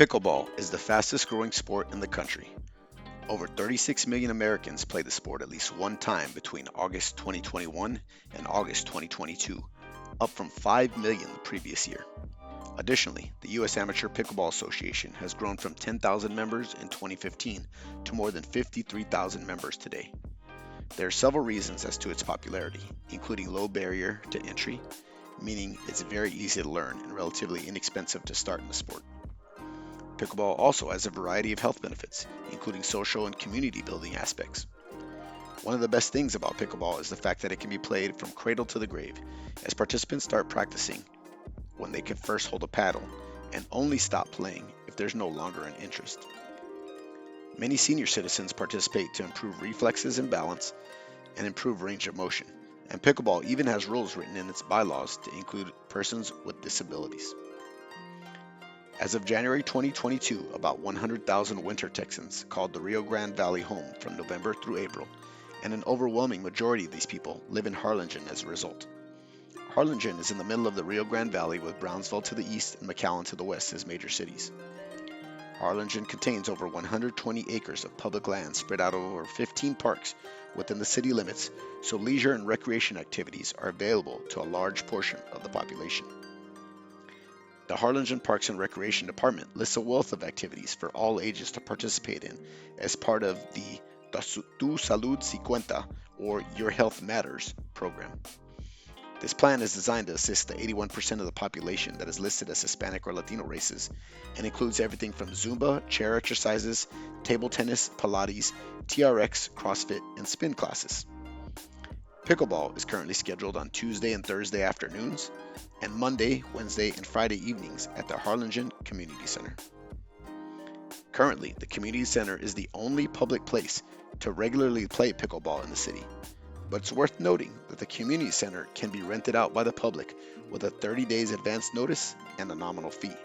Pickleball is the fastest growing sport in the country. Over 36 million Americans play the sport at least one time between August 2021 and August 2022, up from 5 million the previous year. Additionally, the U.S. Amateur Pickleball Association has grown from 10,000 members in 2015 to more than 53,000 members today. There are several reasons as to its popularity, including low barrier to entry, meaning it's very easy to learn and relatively inexpensive to start in the sport. Pickleball also has a variety of health benefits, including social and community building aspects. One of the best things about pickleball is the fact that it can be played from cradle to the grave, as participants start practicing when they can first hold a paddle and only stop playing if there's no longer an interest. Many senior citizens participate to improve reflexes and balance and improve range of motion, and pickleball even has rules written in its bylaws to include persons with disabilities. As of January 2022, about 100,000 winter Texans called the Rio Grande Valley home from November through April, and an overwhelming majority of these people live in Harlingen as a result. Harlingen is in the middle of the Rio Grande Valley with Brownsville to the east and McAllen to the west as major cities. Harlingen contains over 120 acres of public land spread out over 15 parks within the city limits, so leisure and recreation activities are available to a large portion of the population. The Harlingen Parks and Recreation Department lists a wealth of activities for all ages to participate in as part of the Tu Salud Si Cuenta, or Your Health Matters program. This plan is designed to assist the 81% of the population that is listed as Hispanic or Latino races and includes everything from Zumba, chair exercises, table tennis, Pilates, TRX, CrossFit, and spin classes. Pickleball is currently scheduled on Tuesday and Thursday afternoons, and Monday, Wednesday, and Friday evenings at the Harlingen Community Center. Currently, the Community Center is the only public place to regularly play pickleball in the city, but it's worth noting that the Community Center can be rented out by the public with a 30 days advance notice and a nominal fee.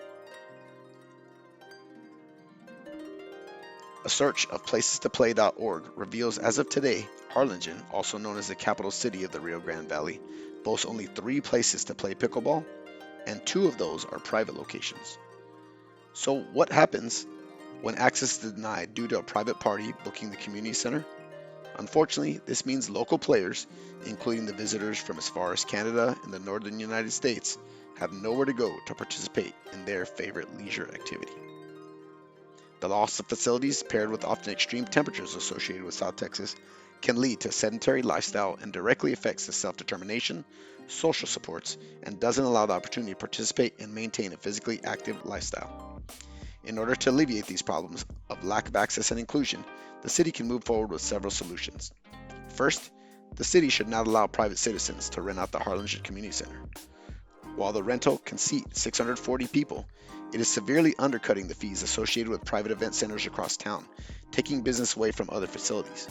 A search of places-to-play.org reveals as of today, Harlingen, also known as the capital city of the Rio Grande Valley, boasts only 3 places to play pickleball, and 2 of those are private locations. So what happens when access is denied due to a private party booking the community center? Unfortunately, this means local players, including the visitors from as far as Canada and the northern United States, have nowhere to go to participate in their favorite leisure activity. The loss of facilities, paired with often extreme temperatures associated with South Texas, can lead to a sedentary lifestyle and directly affects the self-determination, social supports, and doesn't allow the opportunity to participate and maintain a physically active lifestyle. In order to alleviate these problems of lack of access and inclusion, the city can move forward with several solutions. First, the city should not allow private citizens to rent out the Harlingen Community Center. While the rental can seat 640 people, it is severely undercutting the fees associated with private event centers across town, taking business away from other facilities.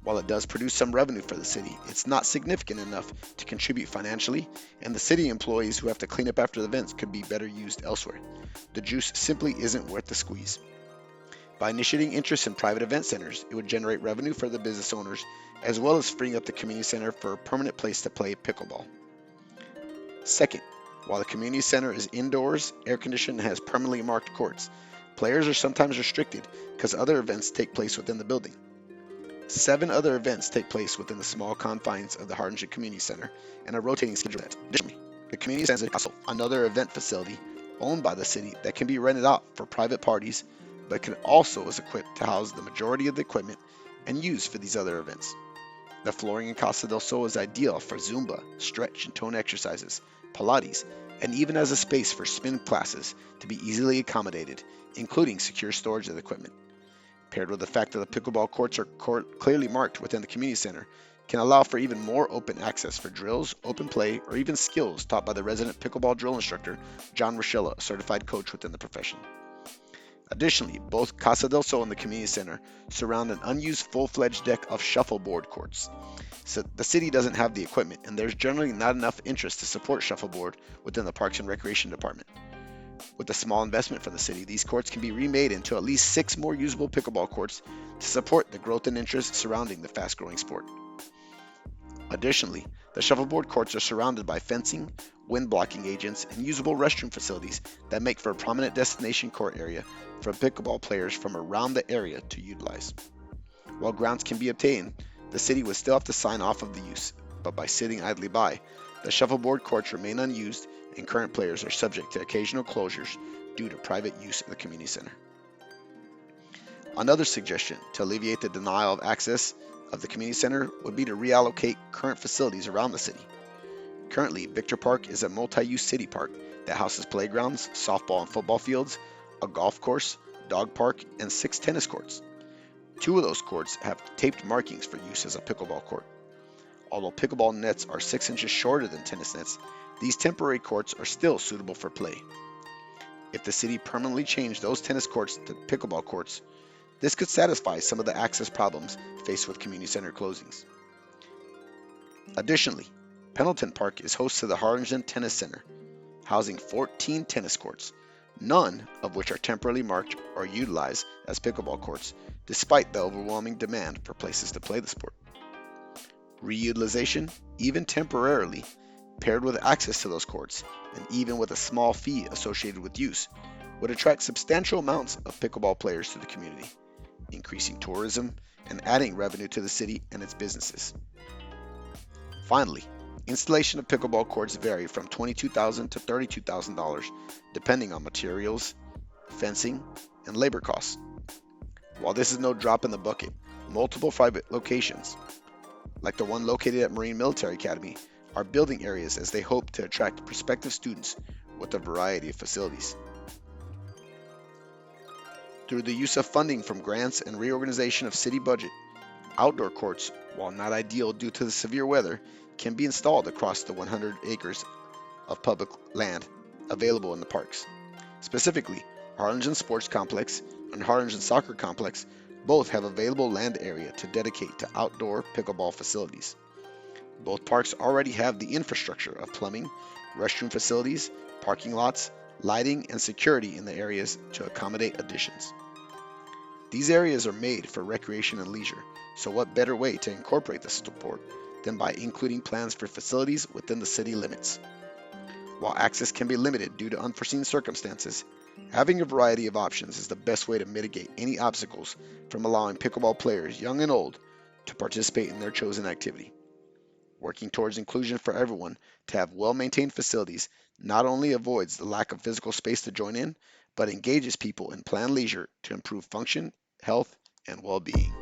While it does produce some revenue for the city, it's not significant enough to contribute financially, and the city employees who have to clean up after the events could be better used elsewhere. The juice simply isn't worth the squeeze. By initiating interest in private event centers, it would generate revenue for the business owners, as well as freeing up the community center for a permanent place to play pickleball. Second, while the community center is indoors, air-conditioned, and has permanently marked courts, players are sometimes restricted because other events take place within the building. 7 other events take place within the small confines of the Harlingen Community Center and a rotating schedule. Additionally, the community center is also another event facility owned by the city that can be rented out for private parties, but can also is equipped to house the majority of the equipment and used for these other events. The flooring in Casa del Sol is ideal for Zumba, stretch and tone exercises, Pilates, and even as a space for spin classes to be easily accommodated, including secure storage of the equipment. Paired with the fact that the pickleball courts are clearly marked within the community center, can allow for even more open access for drills, open play, or even skills taught by the resident pickleball drill instructor, John Rochella, a certified coach within the profession. Additionally, both Casa del Sol and the community center surround an unused full-fledged deck of shuffleboard courts. So the city doesn't have the equipment, and there's generally not enough interest to support shuffleboard within the Parks and Recreation Department. With a small investment from the city, these courts can be remade into at least 6 more usable pickleball courts to support the growth and interest surrounding the fast-growing sport. Additionally, the shuffleboard courts are surrounded by fencing, wind blocking agents, and usable restroom facilities that make for a prominent destination court area for pickleball players from around the area to utilize. While grounds can be obtained, the city would still have to sign off of the use, but by sitting idly by, the shuffleboard courts remain unused and current players are subject to occasional closures due to private use of the community center. Another suggestion to alleviate the denial of access of the community center would be to reallocate current facilities around the city. Currently, Victor Park is a multi-use city park that houses playgrounds, softball and football fields, a golf course, dog park, and 6 tennis courts. 2 of those courts have taped markings for use as a pickleball court. Although pickleball nets are 6 inches shorter than tennis nets, these temporary courts are still suitable for play. If the city permanently changed those tennis courts to pickleball courts, this could satisfy some of the access problems faced with community center closings. Additionally, Pendleton Park is host to the Harlingen Tennis Center, housing 14 tennis courts, none of which are temporarily marked or utilized as pickleball courts, despite the overwhelming demand for places to play the sport. Reutilization, even temporarily, paired with access to those courts, and even with a small fee associated with use, would attract substantial amounts of pickleball players to the community, increasing tourism and adding revenue to the city and its businesses. Finally, installation of pickleball courts vary from $22,000 to $32,000 depending on materials, fencing, and labor costs. While this is no drop in the bucket, multiple private locations, like the one located at Marine Military Academy, are building areas as they hope to attract prospective students with a variety of facilities. Through the use of funding from grants and reorganization of city budget, outdoor courts, while not ideal due to the severe weather, can be installed across the 100 acres of public land available in the parks. Specifically, Harlingen Sports Complex and Harlingen Soccer Complex both have available land area to dedicate to outdoor pickleball facilities. Both parks already have the infrastructure of plumbing, restroom facilities, parking lots, lighting, and security in the areas to accommodate additions. These areas are made for recreation and leisure, so what better way to incorporate this sport than by including plans for facilities within the city limits? While access can be limited due to unforeseen circumstances, having a variety of options is the best way to mitigate any obstacles from allowing pickleball players, young and old, to participate in their chosen activity. Working towards inclusion for everyone to have well-maintained facilities not only avoids the lack of physical space to join in, but engages people in planned leisure to improve function, health, and well-being.